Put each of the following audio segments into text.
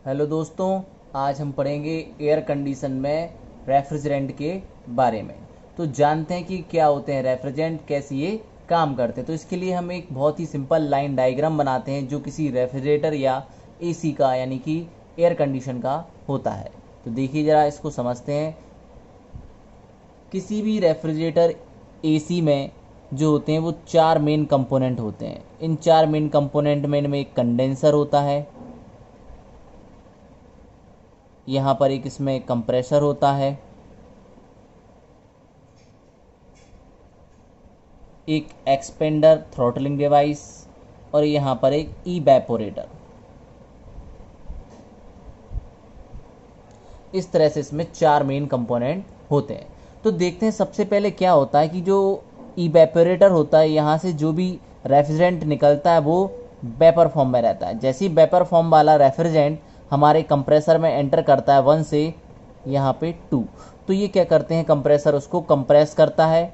Hello दोस्तों, आज हम पढ़ेंगे एयर कंडीशन में रेफ्रिजरेंट के बारे में। तो जानते हैं कि क्या होते हैं रेफ्रिजरेंट, कैसे ये काम करते हैं। तो इसके लिए हम एक बहुत ही सिंपल लाइन डायग्राम बनाते हैं जो किसी रेफ्रिजरेटर या एसी का यानी कि एयर कंडीशन का होता है। तो देखिए ज़रा इसको समझते हैं। किसी भी रेफ्रिजरेटर एसी में जो होते हैं वो चार मेन कंपोनेंट होते हैं। इन चार मेन कंपोनेंट में इनमें एक कंडेंसर होता है, यहाँ पर एक इसमें कंप्रेसर होता है, एक एक्सपेंडर थ्रॉटलिंग डिवाइस और यहाँ पर एक इवेपोरेटर। इस तरह से इसमें चार मेन कंपोनेंट होते हैं। तो देखते हैं सबसे पहले क्या होता है कि जो इवेपोरेटर होता है, यहाँ से जो भी रेफ्रिजरेंट निकलता है वो वेपर फॉर्म में रहता है। जैसे ही वेपर फॉर्म वाला रेफ्रिजरेंट हमारे कंप्रेसर में एंटर करता है 1 से यहाँ पे 2, तो ये क्या करते हैं, कंप्रेसर उसको कंप्रेस करता है,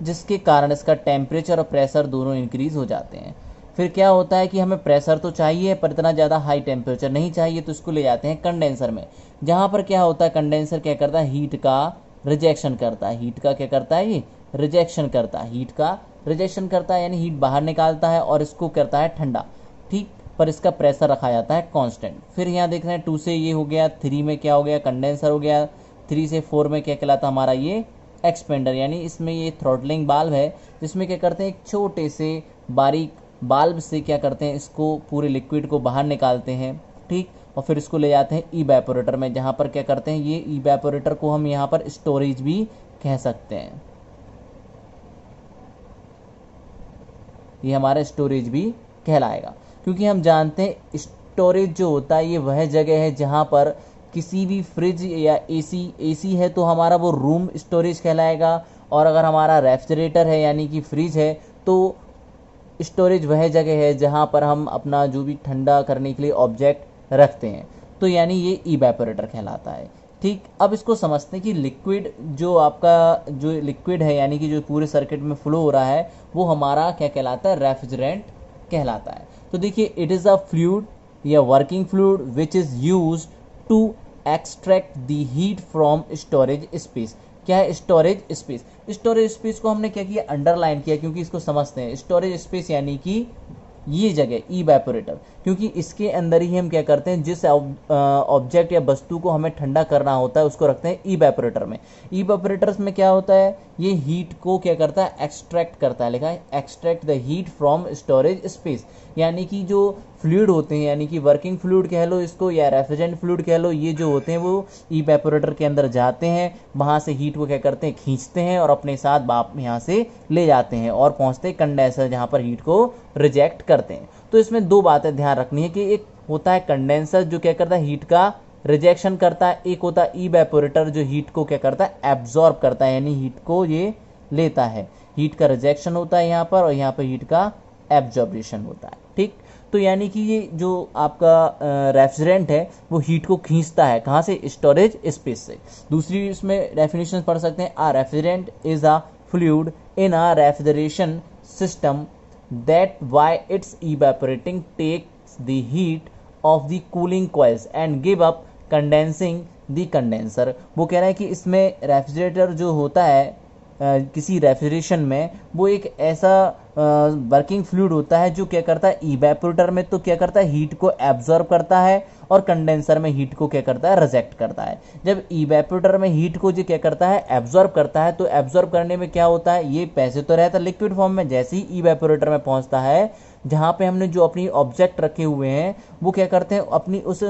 जिसके कारण इसका टेम्परेचर और प्रेशर दोनों इंक्रीज हो जाते हैं। फिर क्या होता है कि हमें प्रेशर तो चाहिए पर इतना ज़्यादा हाई टेम्परेचर नहीं चाहिए, तो इसको ले जाते हैं कंडेंसर में। जहाँ पर क्या होता है, कंडेंसर क्या करता है, हीट का रिजेक्शन करता है। हीट का क्या करता है, ये रिजेक्शन करता है। हीट का रिजेक्शन करता है यानी हीट बाहर निकालता है और इसको करता है ठंडा। ठीक, पर इसका प्रेशर रखा जाता है कांस्टेंट। फिर यहाँ देख रहे हैं 2 से ये हो गया, 3 में क्या हो गया, कंडेंसर हो गया, 3 से 4 में क्या कहलाता हमारा ये एक्सपेंडर, यानी इसमें ये थ्रॉटलिंग बाल्व है जिसमें क्या करते हैं एक छोटे से बारीक बाल्ब से क्या करते हैं, इसको पूरे लिक्विड को बाहर निकालते हैं। ठीक, और फिर इसको ले जाते हैं इवेपोरेटर में, जहाँ पर क्या करते हैं, ये इवेपोरेटर को हम यहाँ पर स्टोरेज भी कह सकते हैं। ये हमारा स्टोरेज भी कहलाएगा, क्योंकि हम जानते हैं स्टोरेज जो होता है ये वह जगह है जहाँ पर किसी भी फ्रिज या एसी है तो हमारा वो रूम स्टोरेज कहलाएगा। और अगर हमारा रेफ्रिजरेटर है यानी कि फ्रिज है तो स्टोरेज वह जगह है जहाँ पर हम अपना जो भी ठंडा करने के लिए ऑब्जेक्ट रखते हैं। तो यानी ये इवेपोरेटर कहलाता है। ठीक, अब इसको समझते हैं कि लिक्विड जो आपका जो लिक्विड है यानी कि जो पूरे सर्किट में फ्लो हो रहा है वो हमारा क्या कहलाता है, रेफ्रिजरेंट कहलाता है। तो देखिए, इट इज़ अ फ्लूइड या working fluid which is use to extract the heat from storage space. क्या है स्टोरेज स्पेस? स्टोरेज स्पेस को हमने क्या किया, अंडरलाइन किया, क्योंकि इसको समझते हैं। स्टोरेज स्पेस यानी कि ये जगह इवेपोरेटर, क्योंकि इसके अंदर ही हम क्या करते हैं, जिस ऑब्जेक्ट या वस्तु को हमें ठंडा करना होता है उसको रखते हैं इवेपोरेटर में। इवेपोरेटर्स में क्या होता है, ये हीट को क्या करता है, एक्सट्रैक्ट करता है। लिखा है extract the heat from storage space, यानी कि जो फ्लूइड होते हैं यानी कि वर्किंग फ्लूइड कह लो इसको या रेफ्रिजरेंट फ्लूइड कह लो, ये जो होते हैं वो इवेपोरेटर के अंदर जाते हैं, वहाँ से हीट को क्या करते हैं, खींचते हैं और अपने साथ यहाँ से ले जाते हैं और पहुँचते हैं कंडेंसर जहाँ पर हीट को रिजेक्ट करते हैं। तो इसमें दो बातें ध्यान रखनी है कि एक होता है कंडेंसर जो क्या करता है, हीट का रिजेक्शन करता है, एक होता है इवेपोरेटर जो हीट को क्या करता है, एब्जॉर्ब करता है, यानी हीट को ये लेता है। हीट का रिजेक्शन होता है यहाँ पर और यहाँ पर हीट का एब्जॉर्बेशन होता है। ठीक, तो यानी कि ये जो आपका रेफ्रिजरेंट है वो हीट को खींचता है, कहाँ से, स्टोरेज स्पेस से। दूसरी इसमें डेफिनेशन पढ़ सकते हैं, a refrigerant is a fluid in a refrigeration system that by its evaporating takes the heat of the cooling coils and give up condensing the condenser। वो कह रहा है कि इसमें रेफ्रिजरेटर जो होता है किसी रेफ्रिजरेशन में वो एक ऐसा वर्किंग फ्लूइड होता है जो क्या करता है, इवेपोरेटर में तो क्या करता है, हीट को एब्जॉर्ब करता है और कंडेंसर में हीट को क्या करता है, रिजेक्ट करता है। जब इवेपोरेटर में हीट को जो क्या करता है, एब्जॉर्ब करता है, तो एब्जॉर्ब करने में क्या होता है, ये पैसे तो रहता है लिक्विड फॉर्म में, जैसे ही इवेपोरेटर में पहुंचता है जहां पे हमने जो अपनी ऑब्जेक्ट रखे हुए हैं वो क्या करते हैं, अपनी उस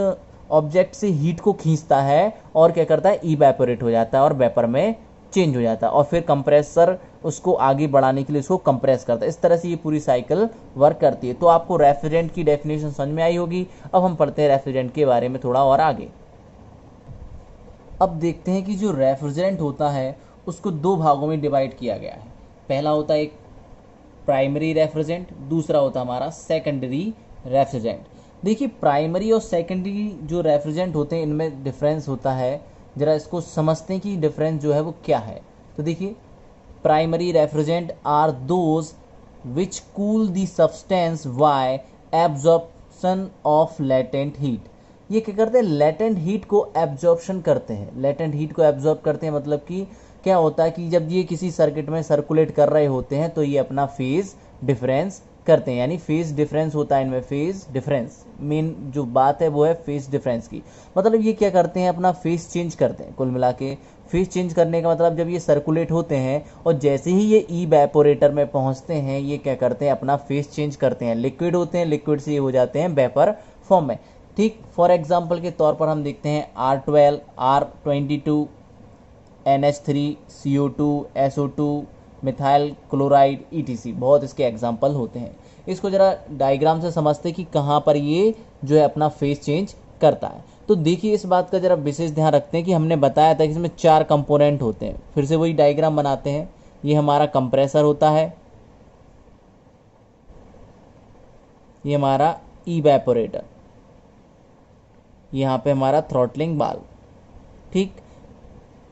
ऑब्जेक्ट से हीट को खींचता है और क्या करता है, इवेपोरेट हो जाता है और वेपर में चेंज हो जाता है और फिर कंप्रेसर उसको आगे बढ़ाने के लिए उसको कंप्रेस करता है। इस तरह से ये पूरी साइकिल वर्क करती है। तो आपको रेफ्रिजरेंट की डेफिनेशन समझ में आई होगी। अब हम पढ़ते हैं रेफ्रिजरेंट के बारे में थोड़ा और आगे। अब देखते हैं कि जो रेफ्रिजरेंट होता है उसको दो भागों में डिवाइड किया गया है। पहला होता है एक प्राइमरी रेफ्रिजरेंट, दूसरा होता है हमारा सेकेंडरी रेफ्रिजरेंट। देखिए, प्राइमरी और सेकेंडरी जो रेफ्रिजरेंट होते हैं इनमें डिफरेंस होता है। जरा इसको समझते हैं कि डिफरेंस जो है वो क्या है। तो देखिए, primary refrigerant are those which cool the substance by absorption of latent heat. ये क्या करते हैं, लेटेंट हीट को एब्जॉर्प्शन करते हैं। लेटेंट हीट को एब्जॉर्ब करते हैं मतलब कि क्या होता है कि जब ये किसी सर्किट में सर्कुलेट कर रहे होते हैं तो ये अपना फेज डिफरेंस करते हैं, यानी फेज डिफरेंस होता है इनमें। फेज डिफरेंस मेन जो बात है वो है फेज डिफरेंस की, मतलब ये क्या करते हैं, अपना फेज चेंज करते हैं। कुल मिला के फेज चेंज करने का मतलब जब ये सर्कुलेट होते हैं और जैसे ही ये इवेपोरेटर में पहुंचते हैं ये क्या करते हैं, अपना फेज चेंज करते हैं। लिक्विड होते हैं, लिक्विड से ये हो जाते हैं वेपर फॉर्म में। ठीक, फॉर एग्जाम्पल के तौर पर हम देखते हैं R12, R22, NH3, CO2, SO2, methyl chloride ETC, बहुत इसके एग्जाम्पल होते हैं। इसको जरा डायग्राम से समझते कि कहाँ पर ये जो है अपना फेज चेंज करता है। तो देखिए इस बात का जरा विशेष ध्यान रखते हैं कि हमने बताया था कि इसमें 4 कंपोनेंट होते हैं। फिर से वही डायग्राम बनाते हैं। ये हमारा कंप्रेसर होता है, ये हमारा इवेपोरेटर, यहाँ पे हमारा थ्रॉटलिंग वाल्व। ठीक,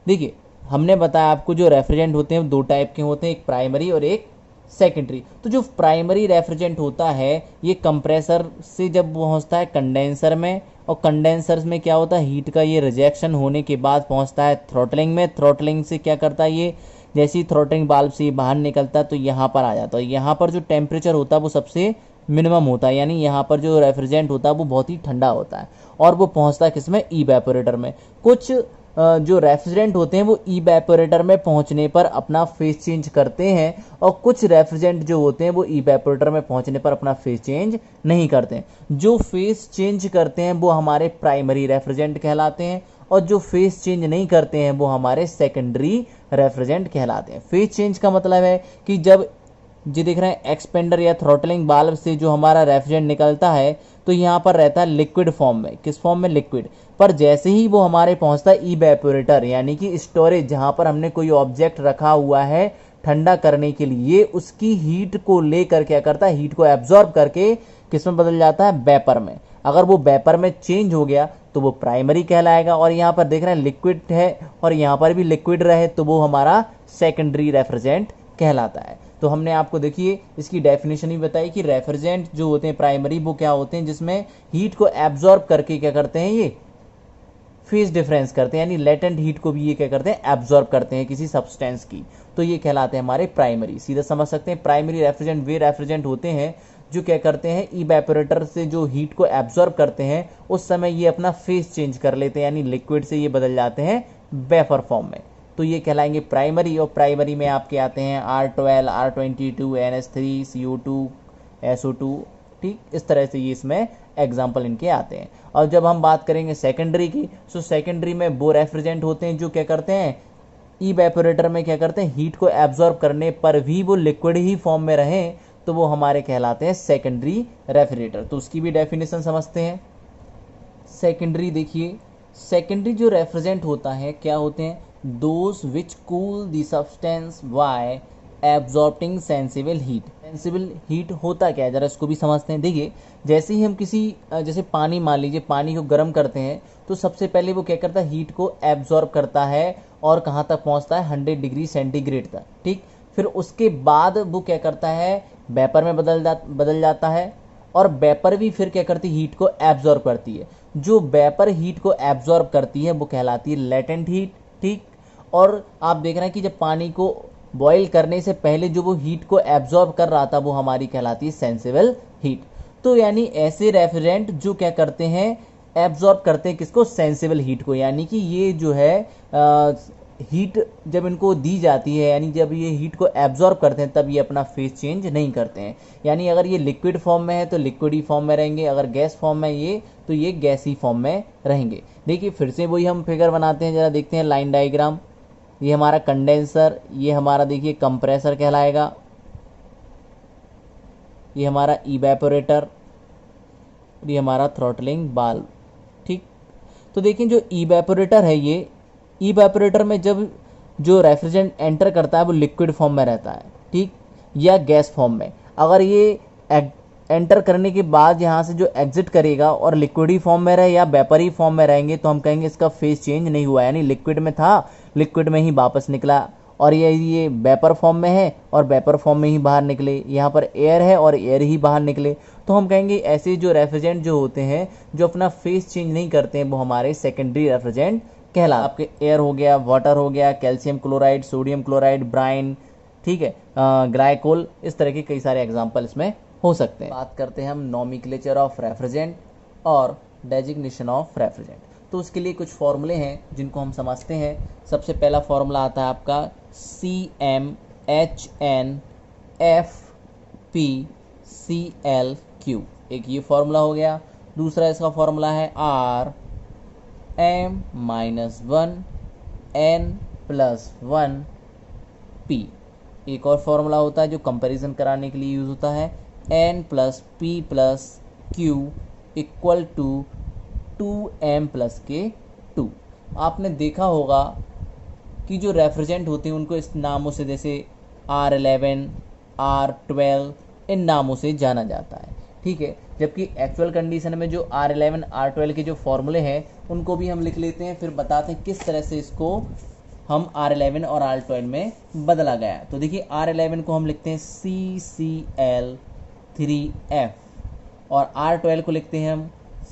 देखिए हमने बताया आपको जो रेफ्रिजरेंट होते हैं 2 टाइप के होते हैं, एक प्राइमरी और एक सेकेंडरी। तो जो प्राइमरी रेफ्रिजरेंट होता है ये कंप्रेसर से जब पहुंचता है कंडेंसर में, और कंडेंसर में क्या होता है, हीट का ये रिजेक्शन होने के बाद पहुंचता है थ्रॉटलिंग में। थ्रॉटलिंग से क्या करता है, ये जैसे ही थ्रॉटलिंग वाल्व से बाहर निकलता है तो यहाँ पर आ जाता है। यहाँ पर जो टेम्परेचर होता है वो सबसे मिनिमम होता है, यानी यहाँ पर जो रेफ्रिजरेंट होता है वो बहुत ही ठंडा होता है, और वो पहुँचता है किसमें, इवेपोरेटर में। कुछ जो रेफ्रिजरेंट होते हैं वो इवेपोरेटर में पहुंचने पर अपना फेज चेंज करते हैं, और कुछ रेफ्रिजरेंट जो होते हैं वो इवेपोरेटर में पहुंचने पर अपना फेज चेंज नहीं करते हैं। जो फेज चेंज करते हैं वो हमारे प्राइमरी रेफ्रिजरेंट कहलाते हैं, और जो फेज चेंज नहीं करते हैं वो हमारे सेकेंडरी रेफ्रिजरेंट कहलाते हैं। फेज चेंज का मतलब है कि जब जी देख रहे हैं एक्सपेंडर या थ्रॉटलिंग वाल्व से जो हमारा रेफ्रिजरेंट निकलता है तो यहाँ पर रहता है लिक्विड फॉर्म में। किस फॉर्म में, लिक्विड। पर जैसे ही वो हमारे पहुँचता है इवेपोरेटर यानी कि स्टोरेज, जहाँ पर हमने कोई ऑब्जेक्ट रखा हुआ है ठंडा करने के लिए, उसकी हीट को लेकर क्या करता है, हीट को एब्जॉर्ब करके किस में बदल जाता है, वेपर में। अगर वो वेपर में चेंज हो गया तो वो प्राइमरी कहलाएगा। और यहाँ पर देख रहे हैं लिक्विड है और यहाँ पर भी लिक्विड रहे तो वो हमारा सेकेंडरी रेफ्रिजरेंट कहलाता है। तो हमने आपको देखिए इसकी डेफिनेशन ही बताई कि रेफ्रिजरेंट जो होते हैं प्राइमरी वो क्या होते हैं, जिसमें हीट को एब्जॉर्ब करके क्या करते हैं, ये फेज डिफरेंस करते हैं, यानी लेटेंट हीट को भी ये क्या करते हैं, एब्जॉर्ब करते हैं किसी सब्सटेंस की। तो ये कहलाते हैं हमारे प्राइमरी। सीधा समझ सकते हैं प्राइमरी रेफ्रिजरेंट वे रेफ्रिजरेंट होते हैं जो क्या करते हैं, इवेपोरेटर से जो हीट को एब्जॉर्ब करते हैं उस समय ये अपना फेज चेंज कर लेते हैं, यानी लिक्विड से ये बदल जाते हैं वेपर फॉर्म में। तो ये कहलाएंगे प्राइमरी। और प्राइमरी में आपके आते हैं R12, R22, NH3, CO2, SO2। ठीक, इस तरह से ये इसमें एग्जाम्पल इनके आते हैं। और जब हम बात करेंगे सेकेंडरी की, तो सेकेंडरी में वो रेफ्रिजरेंट होते हैं जो क्या करते हैं, इवेपोरेटर में क्या करते हैं, हीट को एब्जॉर्ब करने पर भी वो लिक्विड ही फॉर्म में रहें तो वो हमारे कहलाते हैं सेकेंडरी रेफ्रिजरेटर। तो उसकी भी डेफिनेशन समझते हैं। सेकेंडरी देखिए, सेकेंडरी जो रेफ्रिजरेंट होता है क्या होते हैं, those which cool the substance bye absorbing sensible heat. Sensible heat होता क्या है, जरा इसको भी समझते हैं। देखिए जैसे ही हम किसी जैसे पानी, मान लीजिए पानी को गर्म करते हैं तो सबसे पहले वो क्या करता है, हीट को एब्जॉर्ब करता है और कहाँ तक पहुँचता है, 100 डिग्री सेंटीग्रेड तक। ठीक, फिर उसके बाद वो क्या करता है, वेपर में बदल जाता है, और वेपर भी फिर क्या करती है, हीट को एब्जॉर्ब करती है। जो वेपर हीट को एब्जॉर्ब करती है वो कहलाती है लेटेंट हीट। ठीक, और आप देख रहे हैं कि जब पानी को बॉईल करने से पहले जो वो हीट को एब्जॉर्ब कर रहा था वो हमारी कहलाती है सेंसिबल हीट। तो यानी ऐसे रेफ्रिजरेंट जो क्या करते हैं, एब्जॉर्ब करते हैं किसको, सेंसिबल हीट को। यानी कि ये जो है हीट जब इनको दी जाती है, यानी जब ये हीट को एब्जॉर्ब करते हैं तब ये अपना फेज चेंज नहीं करते हैं। यानी अगर ये लिक्विड फॉर्म में है तो लिक्विड ही फॉर्म में रहेंगे, अगर गैस फॉर्म में ये तो ये गैसी फॉर्म में रहेंगे। देखिए फिर से वही हम फिगर बनाते हैं, जरा देखते हैं लाइन डायग्राम। ये हमारा कंडेंसर, ये हमारा देखिए कंप्रेसर कहलाएगा, ये हमारा इवेपोरेटर, ये हमारा थ्रॉटलिंग वाल्व। ठीक, तो देखिए जो इवेपोरेटर है, ये इवेपोरेटर में जब जो रेफ्रिजरेंट एंटर करता है वो लिक्विड फॉर्म में रहता है, ठीक, या गैस फॉर्म में। अगर ये एंटर करने के बाद यहाँ से जो एग्जिट करेगा और लिक्विडी फॉर्म में रहे या वेपरी फॉर्म में रहेंगे तो हम कहेंगे इसका फेज चेंज नहीं हुआ, यानी लिक्विड में था, लिक्विड में ही वापस निकला। और ये वेपर फॉर्म में है और वेपर फॉर्म में ही बाहर निकले। यहाँ पर एयर है और एयर ही बाहर निकले। तो हम कहेंगे ऐसे जो रेफ्रिजरेंट जो होते हैं जो अपना फेस चेंज नहीं करते हैं वो हमारे सेकेंडरी रेफ्रिजरेंट कहला। आपके एयर हो गया, वाटर हो गया, calcium chloride, sodium chloride, brine, ठीक है, ग्लाइकोल, इस तरह के कई सारे एग्जाम्पल इसमें हो सकते हैं। बात करते हैं हम नॉमेनक्लेचर ऑफ रेफ्रिजरेंट और डेजिग्नेशन ऑफ रेफ्रिजरेंट। तो उसके लिए कुछ फॉर्मूले हैं जिनको हम समझते हैं। सबसे पहला फॉर्मूला आता है आपका CmHnFpClQ, एक ये फॉर्मूला हो गया। दूसरा इसका फॉर्मूला है Rm-1n+1P। एक और फॉर्मूला होता है जो कंपैरिजन कराने के लिए यूज़ होता है, N+P+Q इक्वल टू 2m+K2। आपने देखा होगा कि जो रेफ्रिजरेंट होते हैं उनको इस नामों से, जैसे R11, R12, इन नामों से जाना जाता है, ठीक है। जबकि एक्चुअल कंडीशन में जो R11, R12 के जो फॉर्मूले हैं उनको भी हम लिख लेते हैं, फिर बताते हैं किस तरह से इसको हम R11 और R12 में बदला गया है। तो देखिए R11 को हम लिखते हैं CCl3F और R12 को लिखते हैं हम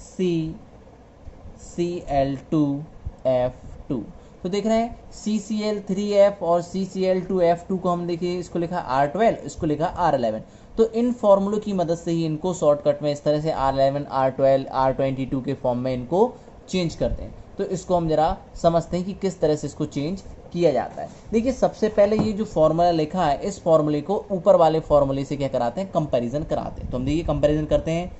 CCl2F2। तो देख रहे हैं CCl3F और CCl2F2 को हम देखिए इसको लिखा R12, इसको लिखा R11। तो इन फॉर्मूलों की मदद से ही इनको शॉर्टकट में इस तरह से R11, R12, R22 के फॉर्म में इनको चेंज करते हैं। तो इसको हम जरा समझते हैं कि किस तरह से इसको चेंज किया जाता है। देखिए सबसे पहले ये जो फॉर्मूला लिखा है इस फॉर्मूले को ऊपर वाले फॉर्मूले से क्या कराते हैं, कंपैरिजन कराते हैं। तो हम देखिए कंपैरिजन करते हैं,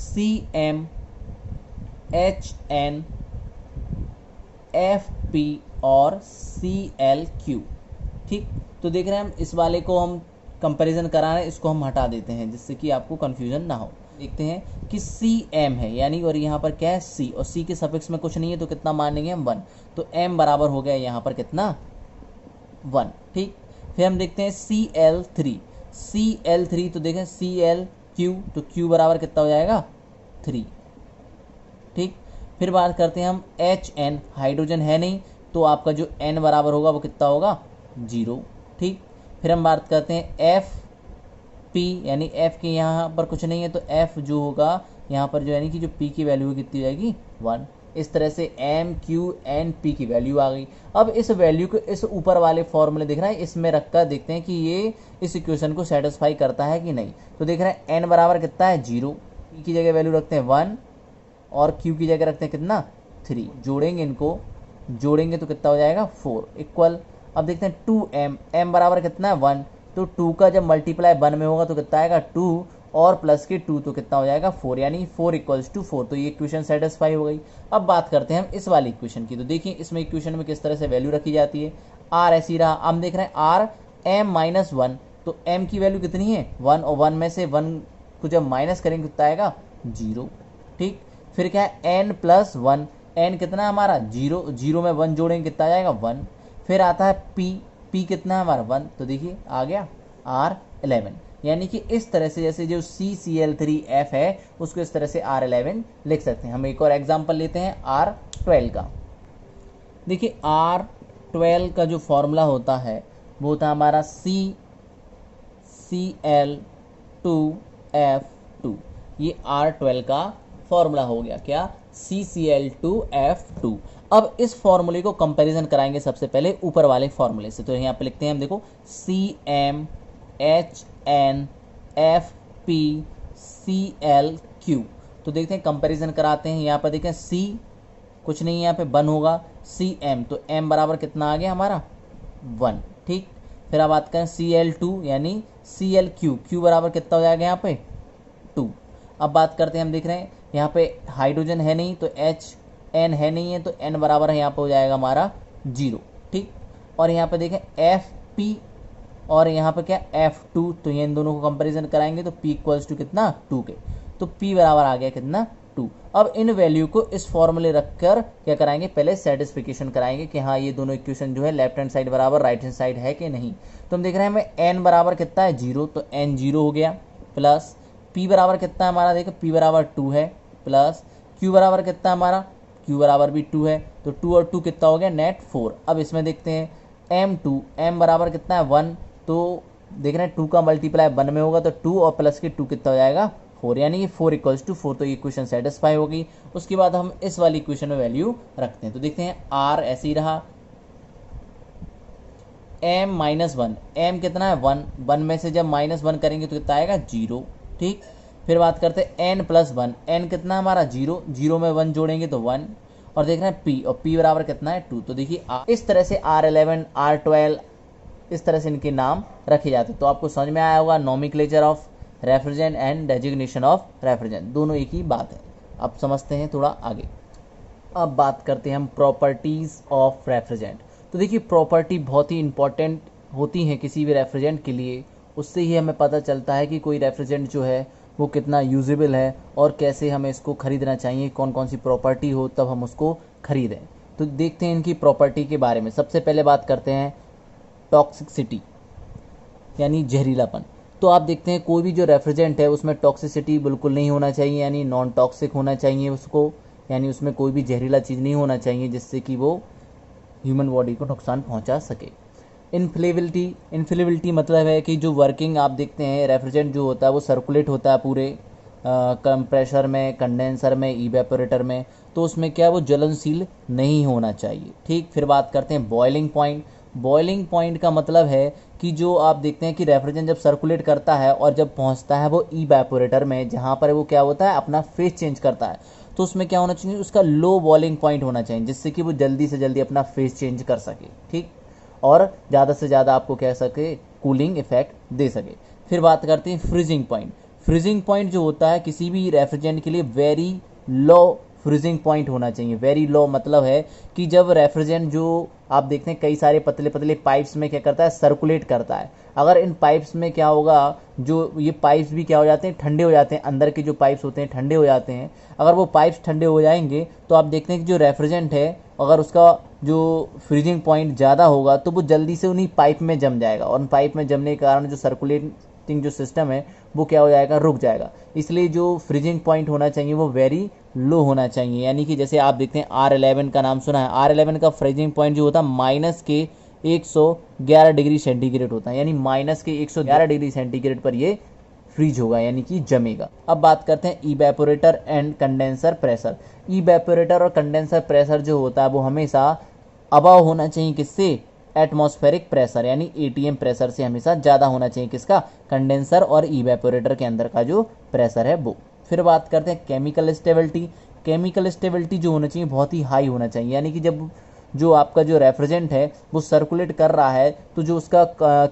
CmHnFp और ClQ, ठीक। तो देख रहे हैं हम इस वाले को हम कंपैरिजन करा रहे हैं, इसको हम हटा देते हैं जिससे कि आपको कंफ्यूजन ना हो। देखते हैं कि Cm है यानी, और यहाँ पर क्या है C, और C के सफिक्स में कुछ नहीं है तो कितना मानेंगे हम 1, तो m बराबर हो गया यहाँ पर कितना 1, ठीक। फिर हम देखते हैं Cl3, तो देखें ClQ, तो Q बराबर कितना हो जाएगा 3, ठीक। फिर बात करते हैं हम Hn, हाइड्रोजन है नहीं तो आपका जो n बराबर होगा वो कितना होगा 0, ठीक। फिर हम बात करते हैं Fp, यानी F के यहाँ पर कुछ नहीं है तो F जो होगा यहाँ पर जो यानी कि जो P की वैल्यू कितनी हो जाएगी 1। इस तरह से M, Q, N, P की वैल्यू आ गई। अब इस वैल्यू को इस ऊपर वाले फॉर्मूले दिख रहा है इसमें रखकर देखते हैं कि ये इस इक्वेशन को सेटिस्फाई करता है कि नहीं। तो देख रहे हैं n बराबर कितना है 0, P की जगह वैल्यू रखते हैं 1 और Q की जगह रखते हैं कितना 3। जोड़ेंगे, इनको जोड़ेंगे तो कितना हो जाएगा 4 इक्वल। अब देखते हैं 2m, m बराबर कितना है 1, तो 2 का जब मल्टीप्लाई 1 में होगा तो कितना आएगा 2 और प्लस के 2 तो कितना हो जाएगा 4, यानी 4 इक्वल्स टू 4। तो ये इक्वेशन सेटिस्फाई हो गई। अब बात करते हैं हम इस वाली इक्वेशन की। तो देखिए इसमें इक्वेशन में किस तरह से वैल्यू रखी जाती है। r ऐसी रहा, हम देख रहे हैं r m-1, तो m की वैल्यू कितनी है 1, और 1 में से 1 को जब माइनस करेंगे कितना आएगा 0, ठीक। फिर क्या है n+1, n कितना है हमारा 0, 0 में 1 जोड़ेंगे कितना आ जाएगा 1। फिर आता है p कितना है हमारा 1, तो देखिए आ गया R11, यानी कि इस तरह से जैसे जो CCl3F है उसको इस तरह से R11 लिख सकते हैं। हम एक और एग्जांपल लेते हैं R12 का। देखिए R12 का जो फॉर्मूला होता है वो होता है हमारा CCl2F2। ये R12 का फॉर्मूला हो गया, क्या CCl2F2। अब इस फॉर्मूले को कंपैरिजन कराएंगे सबसे पहले ऊपर वाले फॉर्मूले से। तो यहाँ पे लिखते हैं हम, देखो CmHnFpClQ। तो देखते हैं कंपैरिजन कराते हैं। यहाँ पर देखें C कुछ नहीं है, यहाँ पे 1 होगा, Cm तो m बराबर कितना आ गया हमारा 1, ठीक। फिर अब बात करें Cl2 यानी ClQ, Q बराबर कितना हो जाएगा यहाँ पे 2। अब बात करते हैं, हम देख रहे हैं यहाँ पे हाइड्रोजन है नहीं तो Hn है नहीं है तो n बराबर है यहाँ पे हो जाएगा हमारा 0, ठीक। और यहाँ पे देखें Fp और यहाँ पे क्या F2, तो ये इन दोनों को कंपैरिजन कराएंगे तो P इक्वल्स टू कितना 2 के, तो P बराबर आ गया कितना 2। अब इन वैल्यू को इस फॉर्मूले रखकर क्या कराएंगे, पहले सेटिस्फिकेशन कराएंगे कि हाँ ये दोनों इक्वेशन जो है लेफ्ट हैंड साइड बराबर राइट हैंड साइड है कि नहीं। तो हम देख रहे हैं हमें n बराबर कितना है 0, तो n 0 हो गया, प्लस P बराबर कितना है हमारा, देखो P बराबर 2 है, प्लस Q बराबर कितना है हमारा, Q बराबर भी 2 है, तो 2 और 2 कितना हो गया नेट 4। अब इसमें देखते हैं M2, M बराबर कितना है 1, तो देख रहे हैं 2 का मल्टीप्लाई 1 में होगा तो 2 और प्लस के 2 कितना हो जाएगा 4, यानी कि 4 = 4, तो ये इक्वेशन सेटिस्फाई होगी। उसके बाद हम इस वाली इक्वेशन में वैल्यू रखते हैं, तो देखते हैं आर ऐसे ही रहा, m -1, m कितना है 1, 1 में से जब -1 करेंगे तो कितना आएगा 0, ठीक। फिर बात करते हैं n+1, n कितना हमारा 0, 0 में 1 जोड़ेंगे तो 1, और देख रहे हैं p, और p बराबर कितना है 2। तो देखिए इस तरह से R11 R12 इस तरह से इनके नाम रखे जाते हैं। तो आपको समझ में आया होगा nomenclature of refrigerant and designation of refrigerant, दोनों एक ही बात है। अब समझते हैं थोड़ा आगे। अब बात करते हैं हम प्रॉपर्टीज़ ऑफ रेफ्रिजरेंट। तो देखिए प्रॉपर्टी बहुत ही इंपॉर्टेंट होती हैं किसी भी रेफ्रिजरेंट के लिए, उससे ही हमें पता चलता है कि कोई रेफ्रिजरेंट जो है वो कितना यूजेबल है और कैसे हमें इसको खरीदना चाहिए, कौन कौन सी प्रॉपर्टी हो तब हम उसको खरीदें। तो देखते हैं इनकी प्रॉपर्टी के बारे में। सबसे पहले बात करते हैं टॉक्सिसिटी, यानी जहरीलापन। तो आप देखते हैं कोई भी जो रेफ्रिजरेंट है उसमें टॉक्सिसिटी बिल्कुल नहीं होना चाहिए, यानी नॉन टॉक्सिक होना चाहिए उसको, यानी उसमें कोई भी जहरीला चीज़ नहीं होना चाहिए जिससे कि वो ह्यूमन बॉडी को नुकसान पहुंचा सके। इन्फ्लेबिलिटी मतलब है कि जो वर्किंग आप देखते हैं रेफ्रिजरेंट जो होता है वो सर्कुलेट होता है पूरे कंप्रेशर में, कंडेंसर में, इवेपोरेटर में, तो उसमें क्या वो जलनशील नहीं होना चाहिए, ठीक। फिर बात करते हैं बॉइलिंग पॉइंट। बॉइलिंग पॉइंट का मतलब है कि जो आप देखते हैं कि रेफ्रिजरेंट जब सर्कुलेट करता है और जब पहुंचता है वो इवेपोरेटर में, जहाँ पर वो क्या होता है अपना फेस चेंज करता है, तो उसमें क्या होना चाहिए, उसका लो बॉइलिंग पॉइंट होना चाहिए जिससे कि वो जल्दी से जल्दी अपना फेस चेंज कर सके, ठीक, और ज़्यादा से ज़्यादा आपको कह सके कूलिंग इफेक्ट दे सके। फिर बात करते हैं फ्रीजिंग पॉइंट। फ्रीजिंग पॉइंट जो होता है किसी भी रेफ्रिजरेंट के लिए वेरी लो फ्रीजिंग पॉइंट होना चाहिए। वेरी लो मतलब है कि जब रेफ्रिजरेंट जो आप देखते हैं कई सारे पतले पतले पाइप्स में क्या करता है सर्कुलेट करता है, अगर इन पाइप्स में क्या होगा, जो ये पाइप्स भी क्या हो जाते हैं ठंडे हो जाते हैं, अंदर के जो पाइप्स होते हैं ठंडे हो जाते हैं। अगर वो पाइप्स ठंडे हो जाएंगे तो आप देखते हैं कि जो रेफ्रिजरेंट है अगर उसका जो फ्रीजिंग पॉइंट ज़्यादा होगा तो वो जल्दी से उन्हीं पाइप में जम जाएगा, और उन पाइप में जमने के कारण जो सर्कुलेटिंग जो सिस्टम है वो क्या हो जाएगा, रुक जाएगा। इसलिए जो फ्रीजिंग पॉइंट होना चाहिए वो वेरी लो होना चाहिए, यानी कि जैसे आप देखते हैं R11 का नाम सुना है, R11 का फ्रीजिंग पॉइंट जो होता है -111 डिग्री सेंटीग्रेड होता है, यानी -111 डिग्री सेंटीग्रेड पर ये फ्रीज होगा, यानी कि जमेगा। अब बात करते हैं evaporator and condenser pressure. Evaporator और कंडेंसर प्रेशर जो होता है वो हमेशा अबव होना चाहिए किससे, एटमॉस्फेरिक प्रेशर यानी ATM प्रेशर से हमेशा ज़्यादा होना चाहिए किसका, कंडेंसर और इवेपोरेटर के अंदर का जो प्रेशर है वो। फिर बात करते हैं केमिकल स्टेबिलिटी। केमिकल स्टेबिलिटी जो होना चाहिए बहुत ही हाई होना चाहिए, यानी कि जब जो आपका जो रेफ्रिजरेंट है वो सर्कुलेट कर रहा है तो जो उसका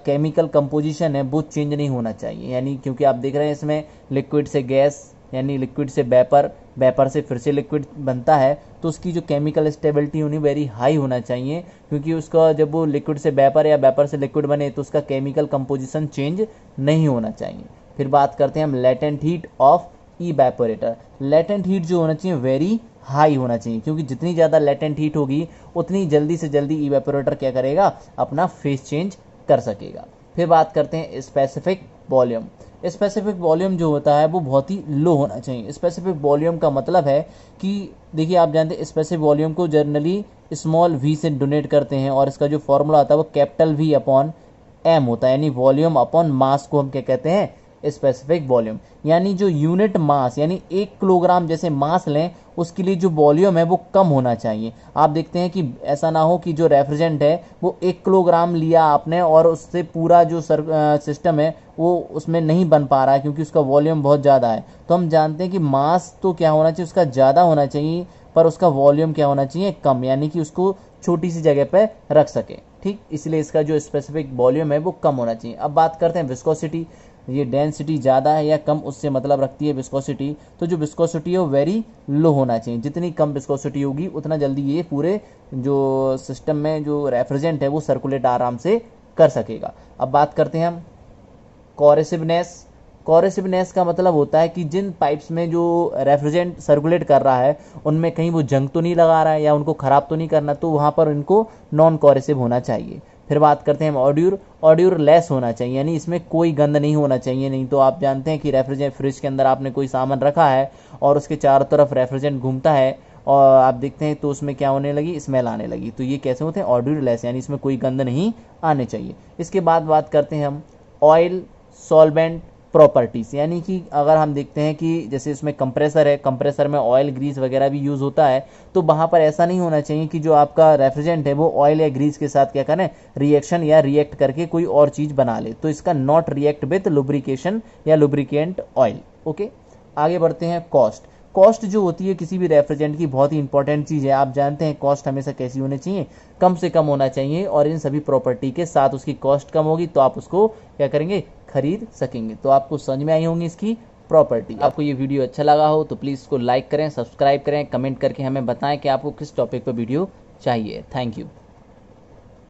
केमिकल कंपोजिशन है वो चेंज नहीं होना चाहिए, यानी क्योंकि आप देख रहे हैं इसमें लिक्विड से गैस यानी लिक्विड से वेपर, वेपर से फिर से लिक्विड बनता है, तो उसकी जो केमिकल स्टेबिलिटी होनी वेरी हाई होना चाहिए, क्योंकि उसका जब वो लिक्विड से वेपर या वेपर से लिक्विड बने तो उसका केमिकल कंपोजिशन चेंज नहीं होना चाहिए। फिर बात करते हैं हम latent heat of evaporator. Latent heat जो होना चाहिए वेरी हाई होना चाहिए, क्योंकि जितनी ज़्यादा लेटेंट हीट होगी उतनी जल्दी से जल्दी इवेपोरेटर क्या करेगा, अपना फेस चेंज कर सकेगा। फिर बात करते हैं स्पेसिफिक वॉल्यूम। स्पेसिफिक वॉल्यूम जो होता है वो बहुत ही लो होना चाहिए। स्पेसिफिक वॉल्यूम का मतलब है कि देखिए आप जानते हैं स्पेसिफिक वॉल्यूम को जनरली स्मॉल v से डोनेट करते हैं, और इसका जो फॉर्मूला होता है वो कैपिटल V/m होता है, यानी वॉल्यूम अपॉन मास को हम क्या कहते हैं, स्पेसिफिक वॉल्यूम। यानी जो यूनिट मास यानी 1 किलोग्राम जैसे मास लें उसके लिए जो वॉल्यूम है वो कम होना चाहिए। आप देखते हैं कि ऐसा ना हो कि जो रेफ्रिजरेंट है वो 1 किलोग्राम लिया आपने और उससे पूरा जो सिस्टम है वो उसमें नहीं बन पा रहा है क्योंकि उसका वॉल्यूम बहुत ज़्यादा है। तो हम जानते हैं कि मास तो क्या होना चाहिए, उसका ज़्यादा होना चाहिए, पर उसका वॉल्यूम क्या होना चाहिए, कम, यानी कि उसको छोटी सी जगह पर रख सके, ठीक। इसलिए इसका जो स्पेसिफिक वॉल्यूम है वो कम होना चाहिए। अब बात करते हैं विस्कोसिटी। ये डेंसिटी ज़्यादा है या कम उससे मतलब रखती है विस्कोसिटी, तो जो विस्कोसिटी है वो वेरी लो होना चाहिए। जितनी कम विस्कोसिटी होगी उतना जल्दी ये पूरे जो सिस्टम में जो रेफ्रिजरेंट है वो सर्कुलेट आराम से कर सकेगा। अब बात करते हैं हम कोरेसिवनेस। कोरेसिवनेस का मतलब होता है कि जिन पाइप्स में जो रेफ्रिजरेंट सर्कुलेट कर रहा है उनमें कहीं वो जंग तो नहीं लगा रहा है या उनको ख़राब तो नहीं करना, तो वहाँ पर इनको नॉन कोरेसिव होना चाहिए। फिर बात करते हैं हम ऑड्यूर। ऑड्यूर लेस होना चाहिए, यानी इसमें कोई गंध नहीं होना चाहिए। नहीं तो आप जानते हैं कि रेफ्रिजरेंट फ्रिज के अंदर आपने कोई सामान रखा है और उसके चारों तरफ रेफ्रिजरेंट घूमता है और आप देखते हैं तो उसमें क्या होने लगी, स्मेल आने लगी, तो ये कैसे होते हैं, ऑड्यूर लेस, यानी इसमें कोई गंध नहीं आने चाहिए। इसके बाद बात करते हैं हम ऑयल, सॉल्वेंट, प्रॉपर्टीज़, यानी कि अगर हम देखते हैं कि जैसे इसमें कंप्रेसर है, कंप्रेसर में ऑयल ग्रीस वगैरह भी यूज़ होता है, तो वहाँ पर ऐसा नहीं होना चाहिए कि जो आपका रेफ्रिजरेंट है वो ऑयल या ग्रीस के साथ क्या करें, रिएक्शन या रिएक्ट करके कोई और चीज़ बना ले, तो इसका नॉट रिएक्ट विथ लुब्रिकेशन या लुब्रिकेंट ऑयल। ओके, आगे बढ़ते हैं। कॉस्ट। कॉस्ट जो होती है किसी भी रेफ्रिजरेंट की बहुत ही इंपॉर्टेंट चीज़ है। आप जानते हैं कॉस्ट हमेशा कैसी होनी चाहिए, कम से कम होना चाहिए, और इन सभी प्रॉपर्टी के साथ उसकी कॉस्ट कम होगी तो आप उसको क्या करेंगे, खरीद सकेंगे। तो आपको समझ में आई होंगी इसकी प्रॉपर्टी। आपको ये वीडियो अच्छा लगा हो तो प्लीज़ इसको लाइक करें, सब्सक्राइब करें, कमेंट करके हमें बताएं कि आपको किस टॉपिक पर वीडियो चाहिए। Thank you.